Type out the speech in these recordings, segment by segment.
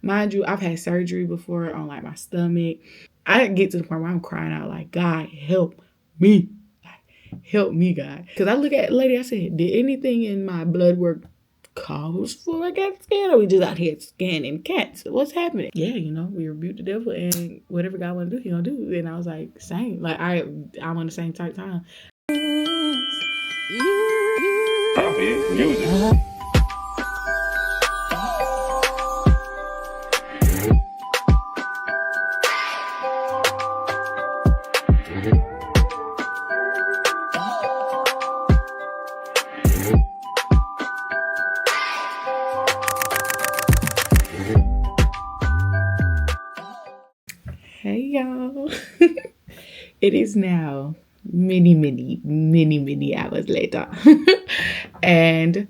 Mind you, I've had surgery before on like my stomach. I get to the point where I'm crying out like, God, help me. Help me, God. Because I look at the lady, I said, did anything in my blood work cause for a CAT scan? Or we just out here scanning cats? What's happening? Yeah, we rebuke the devil, and whatever God want to do, he gonna do. And I was like, same. Like, I'm on the same type time. Music. Hey y'all. It is now many hours later. And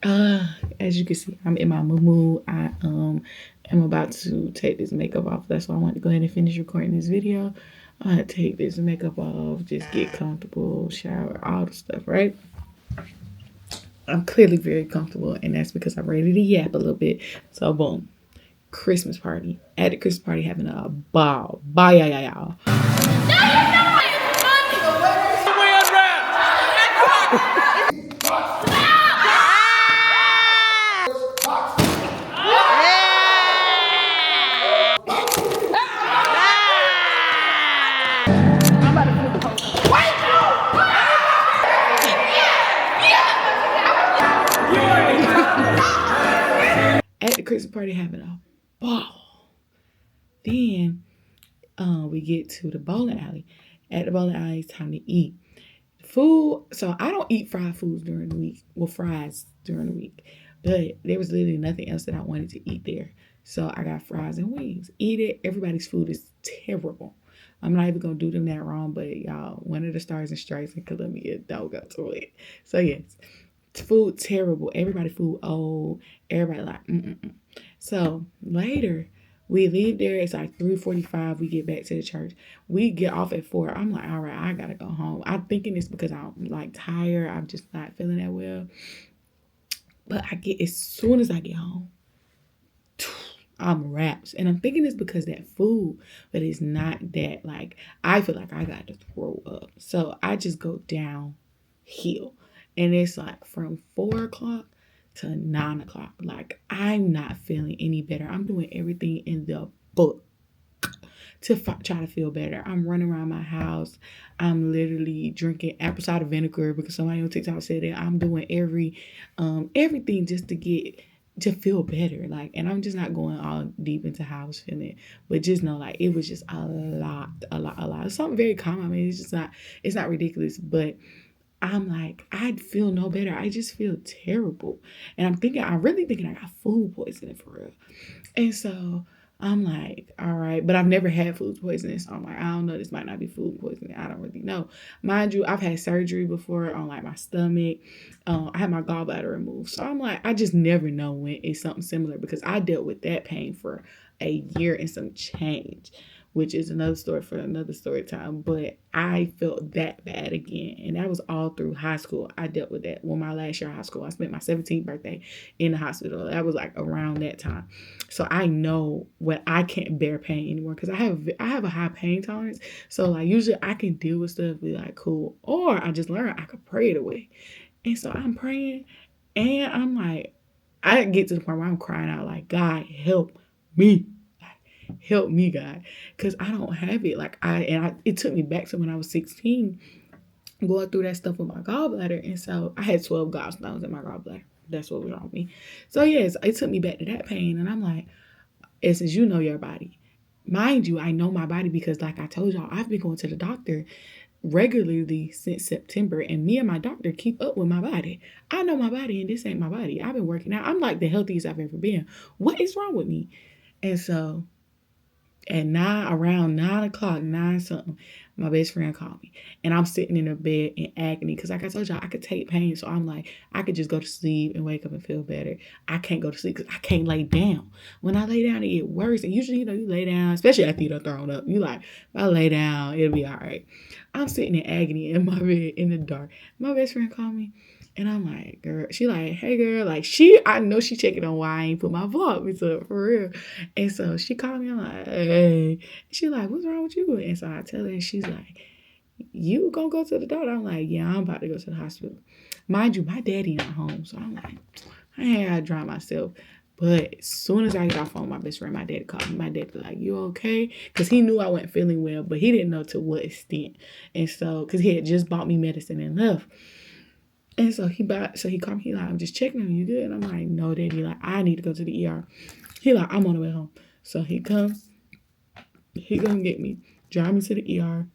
as you can see, I'm in my moo. I am about to take this makeup off. That's why I want to go ahead and finish recording this video. Take this makeup off, just get comfortable, shower, all the stuff, right? I'm clearly very comfortable, and that's because I'm ready to yap a little bit. So boom. Christmas party. At the Christmas party, having a ball. Bye, y'all. At the Christmas party, having a ball. Then we get to the bowling alley. At the bowling alley, it's time to eat. Food, so I don't eat fried foods during the week. Well, fries during the week. But there was literally nothing else that I wanted to eat there. So I got fries and wings. Eat it. Everybody's food is terrible. I'm not even going to do them that wrong, but y'all, one of the Stars and Stripes in Columbia, don't go to it. So yes, food terrible. Everybody food old. Everybody like, So later, we leave there. It's like 3:45. We get back to the church. We get off at 4. I'm like, all right, I got to go home. I'm thinking it's because I'm like tired. I'm just not feeling that well. But as soon as I get home, I'm wrapped. And I'm thinking it's because that food, but it's not that. Like, I feel like I got to throw up. So I just go downhill. And it's like from 4 o'clock to 9 o'clock. Like, I'm not feeling any better. I'm doing everything in the book to try to feel better. I'm running around my house. I'm literally drinking apple cider vinegar because somebody on TikTok said that. I'm doing everything just to feel better. Like, and I'm just not going all deep into how I was feeling, but just know, like, it was just a lot. It's something very common. I mean, it's not ridiculous, but I'm like, I feel no better. I just feel terrible. And I'm really thinking I got food poisoning for real. And so I'm like, all right, but I've never had food poisoning. So I'm like, I don't know, this might not be food poisoning. I don't really know. Mind you, I've had surgery before on like my stomach. I had my gallbladder removed. So I'm like, I just never know when it's something similar because I dealt with that pain for a year and some change, which is another story for another story time. But I felt that bad again. And that was all through high school. I dealt with that. Well, my last year of high school, I spent my 17th birthday in the hospital. That was like around that time. So I know when I can't bear pain anymore because I have a high pain tolerance. So like usually I can deal with stuff, be like, cool. Or I just learned I could pray it away. And so I'm praying and I'm like, I get to the point where I'm crying out like, God, help me. Help me, God, because I don't have it. Like it took me back to when I was 16, going through that stuff with my gallbladder, and so I had 12 gallstones in my gallbladder. That's what was wrong with me. So yes, it took me back to that pain, and I'm like, since you know your body, mind you, I know my body because, like I told y'all, I've been going to the doctor regularly since September, and me and my doctor keep up with my body. I know my body, and this ain't my body. I've been working out. I'm like the healthiest I've ever been. What is wrong with me? And so around 9 o'clock, 9 something, my best friend called me. And I'm sitting in a bed in agony because, like I told y'all, I could take pain. So I'm like, I could just go to sleep and wake up and feel better. I can't go to sleep because I can't lay down. When I lay down, it gets worse. And usually, you lay down, especially after you're thrown up. You like, if I lay down, it'll be all right. I'm sitting in agony in my bed in the dark. My best friend called me. And I'm like, girl, she like, hey girl, like I know she checking on why I ain't put my Vlogmas up for real. And so she called me, I'm like, hey. She like, what's wrong with you? And so I tell her, and she's like, you gonna go to the doctor? I'm like, yeah, I'm about to go to the hospital. Mind you, my daddy not home. So I'm like, I ain't gotta drive myself. But as soon as I got off on my best friend, my daddy called me. My daddy was like, you okay? Because he knew I wasn't feeling well, but he didn't know to what extent. And so, because he had just bought me medicine and left. And so he called me, he like, I'm just checking on you, good? And I'm like, no, daddy, like, I need to go to the ER. He like, I'm on the way home. So he gonna get me, drive me to the ER.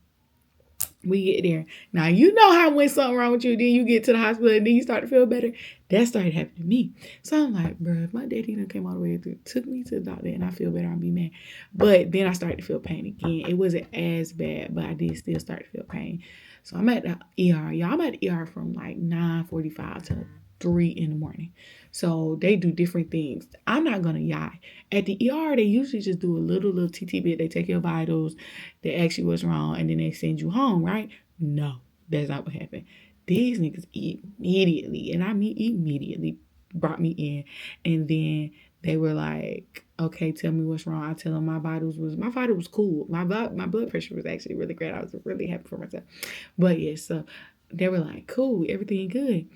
We get there. Now, you know how when something wrong with you, then you get to the hospital and then you start to feel better. That started happening to me. So I'm like, bro, if my daddy done came all the way through, took me to the doctor and I feel better, I'll be mad. But then I started to feel pain again. It wasn't as bad, but I did still start to feel pain. So I'm at the ER. Y'all, I'm at the ER from like 9:45 to 3 in the morning. So they do different things. I'm not gonna lie. At the ER, they usually just do a little TT bit. They take your vitals, they ask you what's wrong, and then they send you home, right? No, that's not what happened. These niggas immediately, and I mean immediately, brought me in, and then they were like, okay, tell me what's wrong. I tell them my vital was cool. My blood pressure was actually really great. I was really happy for myself. But yeah, so they were like, cool, everything good.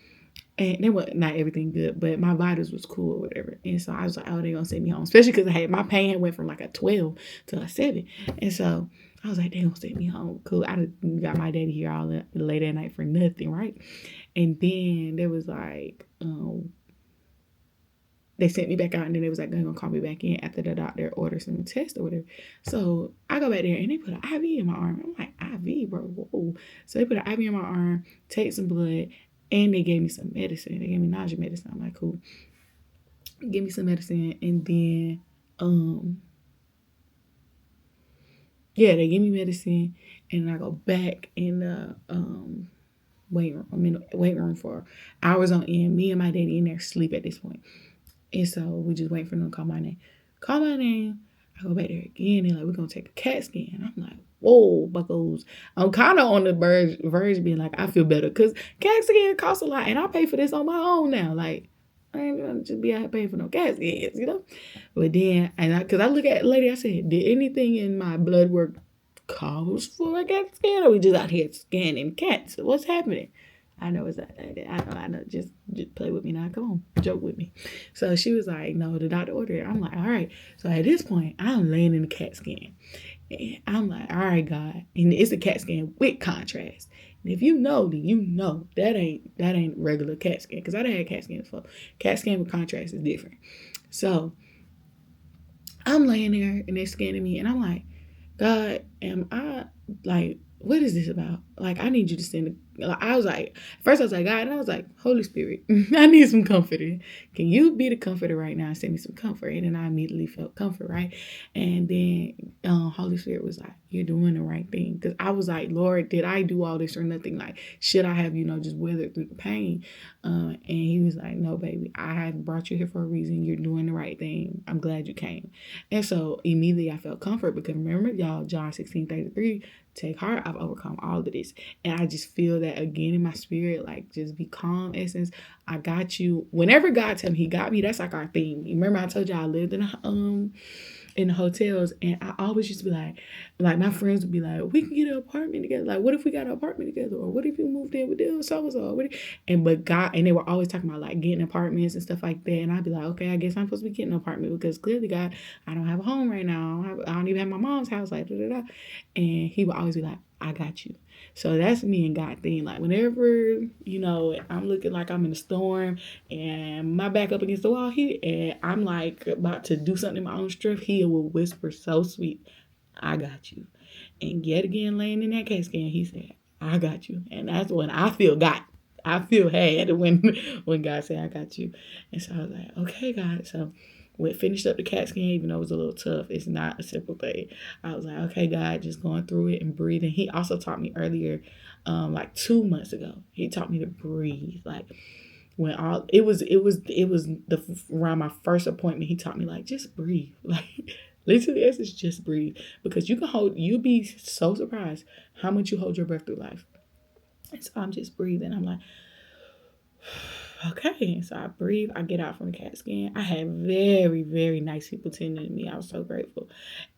And they were not everything good, but my vitals was cool or whatever. And so I was like, oh, they gonna send me home. Especially because my pain went from like a 12 to a 7. And so I was like, they gonna send me home. Cool. I got my daddy here all late at night for nothing, right? And then there was like, they sent me back out, and then they was like, they're gonna call me back in after the doctor orders some tests or whatever. So I go back there and they put an IV in my arm. I'm like, IV, bro, whoa. So they put an IV in my arm, take some blood, and they gave me some medicine. They gave me nausea medicine. I'm like, cool. Give me some medicine, and then they give me medicine, and I go back in the waiting room. I'm in the waiting room for hours on end. Me and my daddy in there sleep at this point. And so we just wait for them to call my name. Call my name. I go back there again. They're like, we're going to take a CAT scan. I'm like, whoa, buckles. I'm kind of on the verge of being like, I feel better. Because CAT scan costs a lot. And I pay for this on my own now. Like, I ain't going to just be out here paying for no CAT scans, you know? But then, because I look at the lady, I said, did anything in my blood work cause for a CAT scan? Or we just out here scanning cats? What's happening? I know it's I know. Just play with me now. Come on, joke with me. So she was like, no, the doctor ordered it. I'm like, all right. So at this point, I'm laying in the CAT scan. And I'm like, all right, God. And it's a CAT scan with contrast. And if you know, then you know that ain't regular CAT scan. Because I done had CAT scan before. CAT scan with contrast is different. So I'm laying there and they're scanning me, and I'm like, God, am I like, what is this about? Like, I need you to send I was like, first I was like, God, and I was like, Holy Spirit, I need some comforter. Can you be the comforter right now and send me some comfort? And then I immediately felt comfort, right? And then Holy Spirit was like, you're doing the right thing. Because I was like, Lord, did I do all this or nothing? Like, should I have, just weathered through the pain? And he was like, no, baby, I have brought you here for a reason. You're doing the right thing. I'm glad you came. And so immediately I felt comfort, because remember, y'all, John 16:33, take heart, I've overcome all of this. And I just feel that again in my spirit, like, just be calm, Essence. I got you. Whenever God tell me he got me, that's like our thing. Remember I told you I lived in the hotels, and I always used to be like my friends would be like, we can get an apartment together. Like, what if we got an apartment together? Or what if you moved in with them so-and-so? But God, and they were always talking about like getting apartments and stuff like that. And I'd be like, okay, I guess I'm supposed to be getting an apartment, because clearly, God, I don't have a home right now. I don't even have my mom's house. Like, da, da, da. And he would always be like, I got you. So that's me and God thing. Like, whenever, I'm looking like I'm in a storm and my back up against the wall, and I'm like about to do something in my own strength, he will whisper so sweet, I got you. And yet again, laying in that CAT scan, he said, I got you. And that's when I feel God. I feel had when God said, I got you. And so I was like, okay, God. So we finished up the CAT scan, even though it was a little tough. It's not a simple thing. I was like, okay, God, just going through it and breathing. He also taught me earlier, like 2 months ago, he taught me to breathe. Like, when it was around my first appointment, he taught me, like, just breathe. Like, literally, it's just breathe, because you'll be so surprised how much you hold your breath through life. And so I'm just breathing. I'm like, Okay, so I breathe. I get out from the CAT scan. I had very, very nice people tending to me. I was so grateful.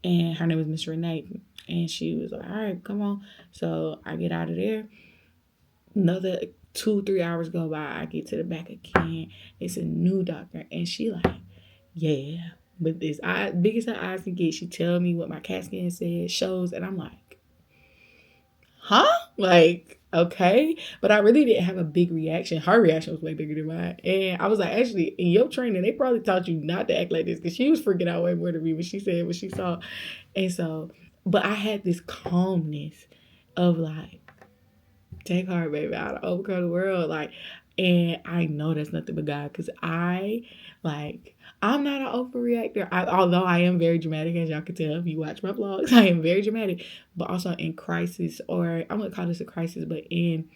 And her name was Miss Renee. And she was like, all right, come on. So I get out of there. Another 2, 3 hours go by. I get to the back again. It's a new doctor. And she like, yeah. But this biggest her eyes can get, she tell me what my CAT scan says, shows, and I'm like, huh? Like, okay. But I really didn't have a big reaction. Her reaction was way bigger than mine. And I was like, actually, in your training, they probably taught you not to act like this because she was freaking out way more than me when she said what she saw. And so, but I had this calmness of like, take heart, baby. I'll overcome the world. Like, and I know that's nothing but God because I'm not an overreactor. Although I am very dramatic, as y'all can tell if you watch my vlogs, I am very dramatic. But also in crisis, or I wouldn't call this a crisis, but in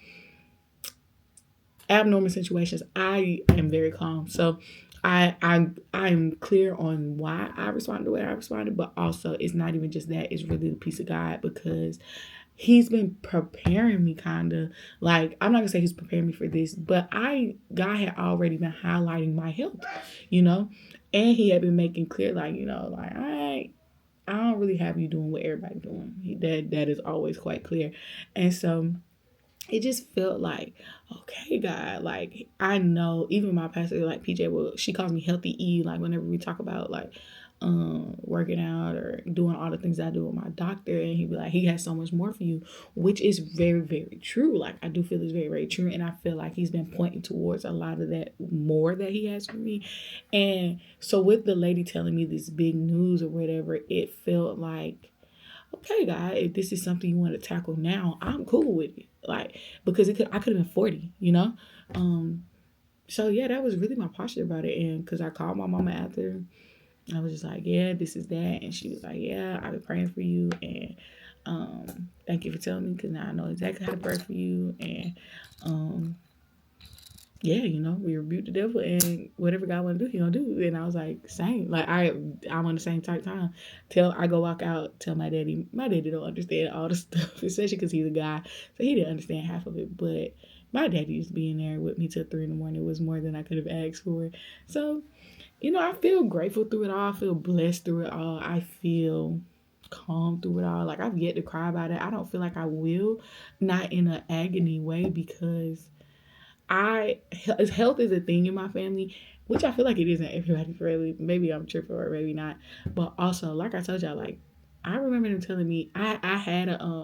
abnormal situations, I am very calm. So I'm clear on why I responded the way I responded, but also it's not even just that, it's really the peace of God because he's been preparing me kind of like, I'm not gonna say he's preparing me for this, but God had already been highlighting my health, you know, and he had been making clear like, like, all right, I don't really have you doing what everybody's doing. That is always quite clear. And so it just felt like, okay, God, like I know even my pastor, like PJ, will she calls me healthy E, like whenever we talk about like working out or doing all the things I do with my doctor, and he'd be like, he has so much more for you, which is very, very true. Like I do feel it's very, very true. And I feel like he's been pointing towards a lot of that more that he has for me. And so with the lady telling me this big news or whatever, it felt like, okay, God, if this is something you want to tackle now, I'm cool with it. Like, because I could have been 40, you know? Um, so yeah, that was really my posture about it. And because I called my mama after, I was just like, yeah, this is that. And she was like, yeah, I've been praying for you. And thank you for telling me because now I know exactly how to pray for you. And yeah, we rebuke the devil and whatever God want to do, he gonna do. And I was like, same. Like I'm on the same type time. Till I go walk out, tell my daddy. My daddy don't understand all the stuff, especially because he's a guy, so he didn't understand half of it. But my daddy used to be in there with me till 3 in the morning. It was more than I could have asked for. So, I feel grateful through it all. I feel blessed through it all. I feel calm through it all. Like I've yet to cry about it. I don't feel like I will, not in an agony way because health is a thing in my family, which I feel like it isn't everybody's really. Maybe I'm tripping or maybe not. But also, like I told y'all, like I remember them telling me I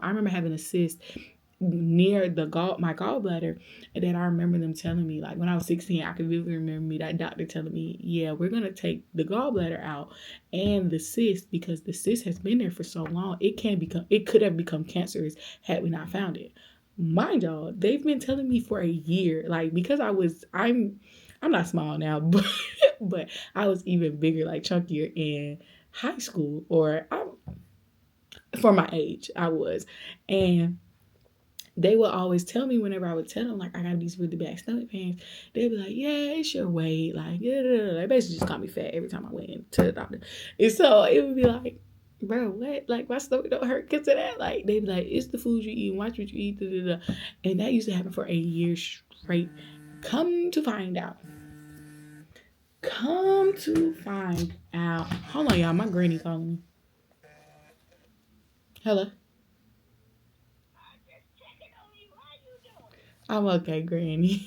remember having a cyst near my gallbladder, and then I remember them telling me like when I was 16, I could vividly remember that doctor telling me, yeah, we're gonna take the gallbladder out and the cyst because the cyst has been there for so long, it could have become cancerous had we not found it. Mind y'all, they've been telling me for a year, like because I'm not small now, but I was even bigger, like chunkier in high school, for my age, I was. And they would always tell me whenever I would tell them, like, I got these really bad stomach pains, they'd be like, yeah, it's your weight. Like, yeah, they basically just called me fat every time I went into the doctor. And so it would be like, bro, what? Like, my stomach don't hurt because of that? Like, they'd be like, it's the food you eat, watch what you eat, da, da, da. And that used to happen for a year straight. Come to find out. Come to find out. Hold on, y'all. My granny calling me. Hello. I'm okay, granny.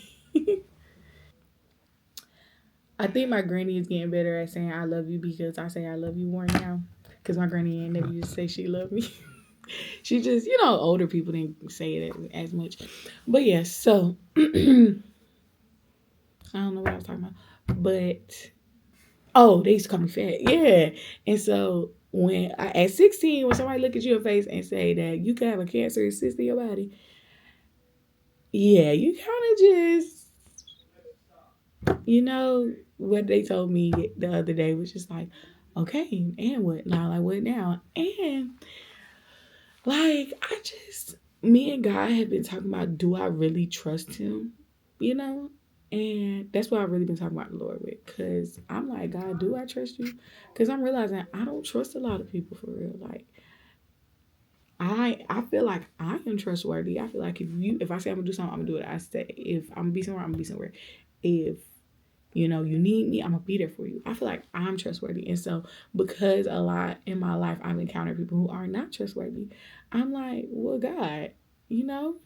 I think my granny is getting better at saying I love you because I say I love you more now. Because my granny ain't never used to say she loved me. She just, older people didn't say it as much. But yeah, so I don't know what I was talking about. But, oh, they used to call me fat. Yeah. And so at 16, when somebody look at your face and say that you can have a cancerous cyst in your body, yeah, you kind of just, what they told me the other day was just like, okay, and what now? Like, what now? And like, me and God have been talking about, do I really trust him? You know? And that's what I've really been talking about the Lord with. Because I'm like, God, do I trust you? Because I'm realizing I don't trust a lot of people for real. Like, I feel like I am trustworthy. I feel like if I say I'm gonna do something, I'm gonna do it. I say if I'm gonna be somewhere, I'm gonna be somewhere. If you need me, I'm gonna be there for you. I feel like I'm trustworthy. And so because a lot in my life I've encountered people who are not trustworthy, I'm like, well, God, you know,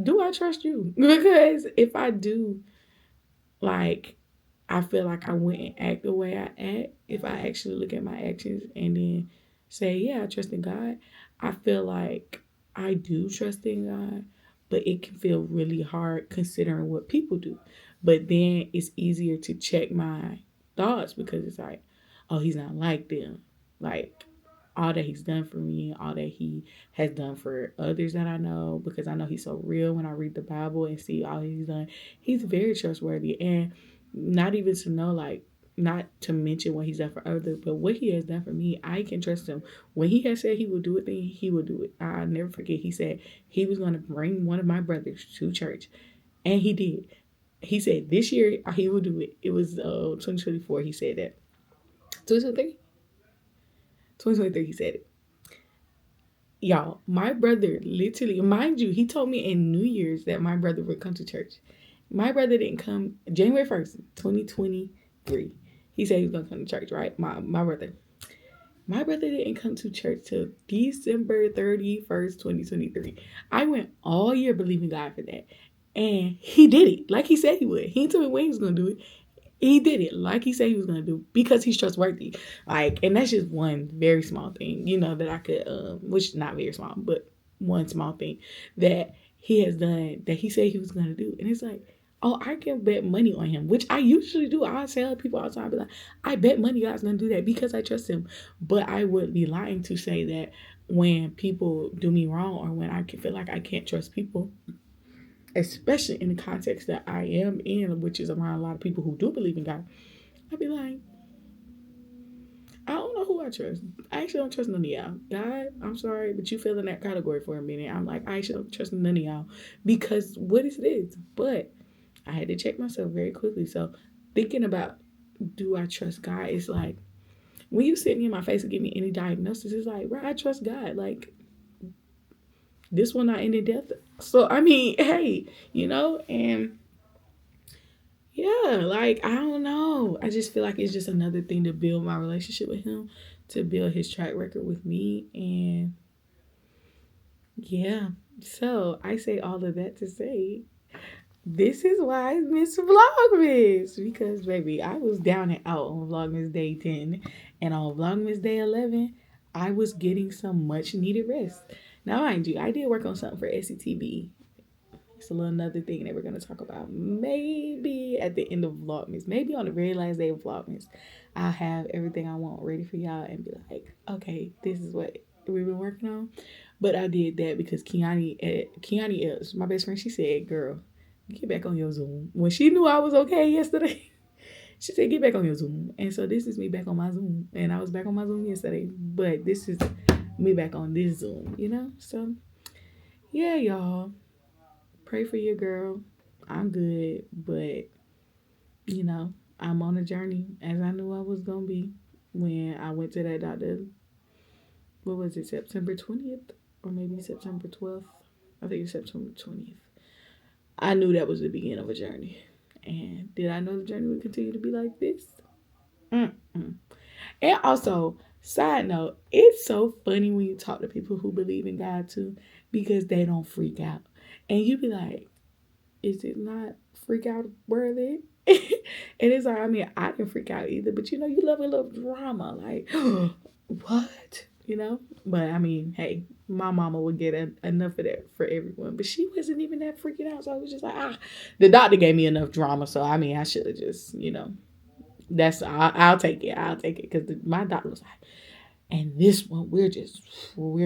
do I trust you? Because if I do, like, I feel like I wouldn't act the way I act if I actually look at my actions and then say, yeah, I trust in God. I feel like I do trust in God, but it can feel really hard considering what people do. But then it's easier to check my thoughts because it's like, oh, he's not like them. Like, all that he's done for me, all that he has done for others that I know, because I know he's so real when I read the Bible and see all he's done. He's very trustworthy. And not even to know, like, not to mention what he's done for others, but what he has done for me, I can trust him. When he has said he will do it, then he will do it. I'll never forget. He said he was going to bring one of my brothers to church, and he did. He said this year he will do it. It was 2024. He said that 2023. 2023. He said it. Y'all, my brother literally, mind you, he told me in New Year's that my brother would come to church. My brother didn't come January 1st, 2023. He said he was going to come to church, right? My brother. My brother didn't come to church till December 31st, 2023. I went all year believing God for that. And he did it like he said he would. He told me when he was going to do it. He did it like he said he was gonna do because he's trustworthy. Like, and that's just one very small thing, that I could, which not very small, but one small thing that he has done that he said he was gonna do, and it's like, oh, I can bet money on him, which I usually do. I tell people all the time, I be like, I bet money God's gonna do that because I trust him. But I would be lying to say that when people do me wrong or when I can feel like I can't trust people, especially in the context that I am in, which is around a lot of people who do believe in God, I'd be like, I don't know who I trust. I actually don't trust none of y'all. God, I'm sorry, but you fell in that category for a minute. I'm like, I actually don't trust none of y'all because what is this? But I had to check myself very quickly. So thinking about, do I trust God? It's like, when you sit me in my face and give me any diagnosis, it's like, right, I trust God. Like, this will not end in death. So, I mean, hey, and yeah, like, I don't know. I just feel like it's just another thing to build my relationship with him, to build his track record with me. And yeah, so I say all of that to say this is why I miss Vlogmas. Because, baby, I was down and out on Vlogmas Day 10. And on Vlogmas Day 11, I was getting some much needed rest. Now, mind you, I did work on something for SCTV. It's a little another thing that we're going to talk about maybe at the end of Vlogmas. Maybe on the very last day of Vlogmas, I'll have everything I want ready for y'all and be like, okay, this is what we've been working on. But I did that because Kiani Else, my best friend, she said, girl, get back on your Zoom. When she knew I was okay yesterday, she said, get back on your Zoom. And so this is me back on my Zoom. And I was back on my Zoom yesterday. But this is me back on this Zoom. So, yeah, y'all. Pray for your girl. I'm good. But, I'm on a journey as I knew I was going to be when I went to that doctor. What was it, September 20th? Or maybe September 12th? I think it's September 20th. I knew that was the beginning of a journey. And did I know the journey would continue to be like this? Mm-mm. And also, side note, it's so funny when you talk to people who believe in God too, because they don't freak out. And you be like, is it not freak out worthy? And it's like, I mean, I didn't freak out either, but you love a little drama. Like, what? But I mean, hey, my mama would get enough of that for everyone, but she wasn't even that freaking out. So I was just like, the doctor gave me enough drama. So I mean, I should have just, I'll take it. I'll take it. Because my doctor was like, and this one, we're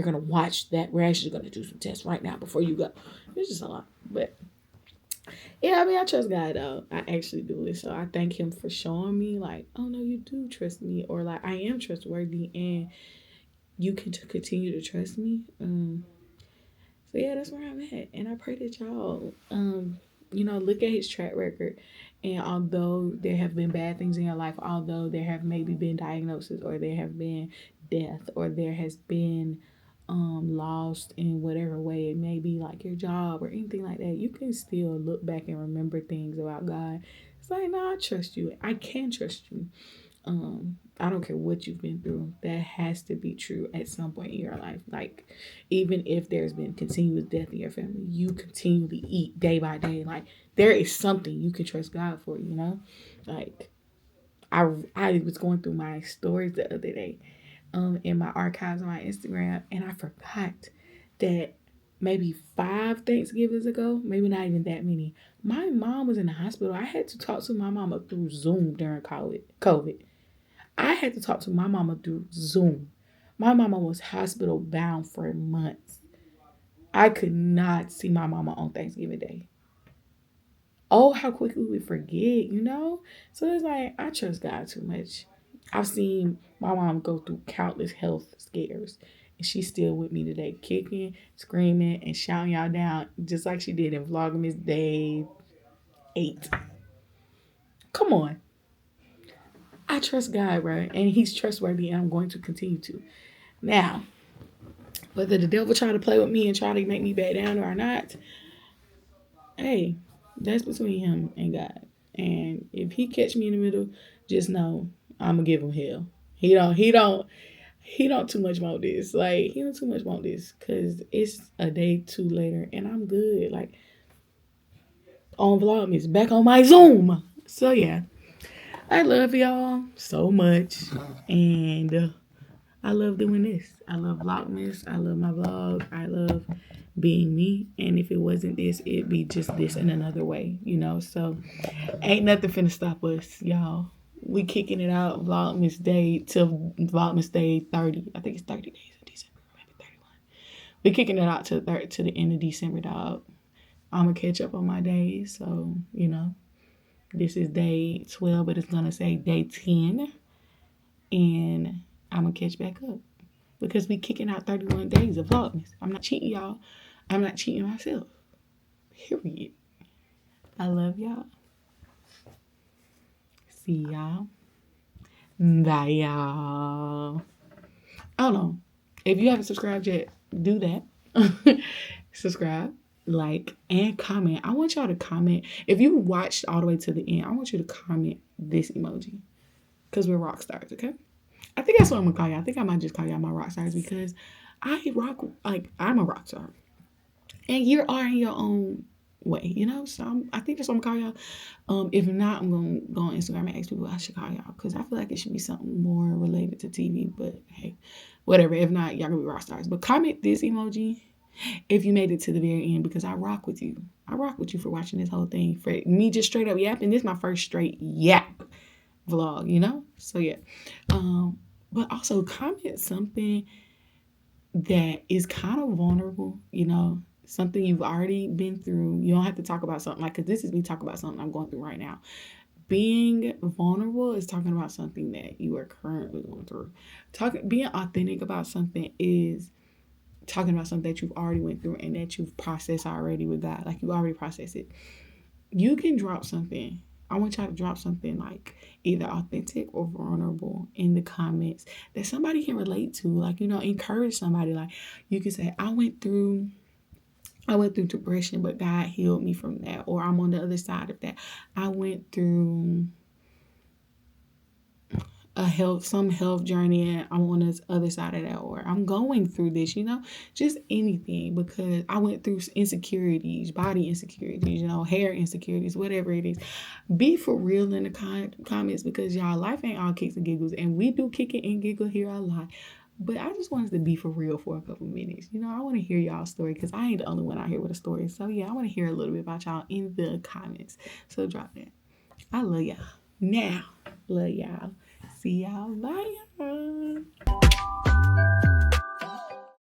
going to watch that. We're actually going to do some tests right now before you go. It's just a lot. But yeah, I mean, I trust God though. I actually do it. So I thank him for showing me like, oh no, you do trust me. Or like, I am trustworthy and you can continue to trust me. So yeah, that's where I'm at. And I pray that y'all, look at his track record. And although there have been bad things in your life, although there have maybe been diagnoses or there have been death or there has been lost in whatever way it may be, like your job or anything like that, you can still look back and remember things about God. It's like, no, I trust you. I can trust you. I don't care what you've been through. That has to be true at some point in your life. Like, even if there's been continuous death in your family, you continually eat day by day. Like, there is something you can trust God for, you know? Like, I was going through my stories the other day, in my archives on my Instagram, and I forgot that maybe 5 Thanksgivings ago, maybe not even that many, my mom was in the hospital. I had to talk to my mama through Zoom during COVID. I had to talk to my mama through Zoom. My mama was hospital bound for months. I could not see my mama on Thanksgiving Day. Oh, how quickly we forget, you know? So it's like, I trust God too much. I've seen my mom go through countless health scares, and she's still with me today, kicking, screaming, and shouting y'all down, just like she did in Vlogmas Day 8. Come on. I trust God, right? And He's trustworthy, and I'm going to continue to. Now, whether the devil try to play with me and try to make me back down or not, hey, that's between him and God. And if he catch me in the middle, just know I'm gonna give him hell. He don't too much want this. Like, he don't too much want this, cause it's a day too later and I'm good. Like, on Vlogmas, back on my Zoom. So yeah, I love y'all so much, and I love doing this. I love Vlogmas. I love my vlog. I love being me. And if it wasn't this, it'd be just this in another way, you know? So ain't nothing finna stop us, y'all. We kicking it out Vlogmas Day till Vlogmas Day 30. I think it's 30 days of December, maybe 31. We kicking it out to the end of December, dog. I'm gonna catch up on my days. So, you know, this is day 12, but it's gonna say day 10. And I'm gonna catch back up, because we kicking out 31 days of Vlogmas. I'm not cheating y'all. I'm not cheating myself. Period. I love y'all. See y'all. Bye, y'all. I don't know. If you haven't subscribed yet, do that. Subscribe, like, and comment. I want y'all to comment. If you watched all the way to the end, I want you to comment this emoji, because we're rock stars, okay? I think that's what I'm gonna call y'all. I think I might just call y'all my rock stars, because I'm a rock star. And you are in your own way, you know? So I think that's what I'm gonna call y'all. If not, I'm gonna go on Instagram and ask people what I should call y'all, because I feel like it should be something more related to TV, but hey, whatever. If not, y'all gonna be rock stars. But comment this emoji if you made it to the very end, because I rock with you. I rock with you for watching this whole thing. For me just straight up yapping, this is my first straight yap vlog, you know? So yeah. But also comment something that is kind of vulnerable, you know, something you've already been through. You don't have to talk about something like, because this is me talking about something I'm going through right now. Being vulnerable is talking about something that you are currently going through. Being authentic about something is talking about something that you've already went through and that you've processed already with God. Like, you already processed it. You can drop something. I want y'all to drop something like either authentic or vulnerable in the comments that somebody can relate to. Like, you know, encourage somebody. Like, you can say, I went through depression, but God healed me from that. Or I'm on the other side of that. I went through some health journey and I'm on the other side of that, or I'm going through this, you know, just anything, because I went through insecurities, body insecurities, you know, hair insecurities, whatever it is. Be for real in the comments, because y'all, life ain't all kicks and giggles, and we do kick it and giggle here a lot. But I just wanted to be for real for a couple minutes. You know, I want to hear y'all's story, because I ain't the only one out here with a story. So yeah, I want to hear a little bit about y'all in the comments. So drop that. I love y'all. Now, love y'all. See y'all. Bye.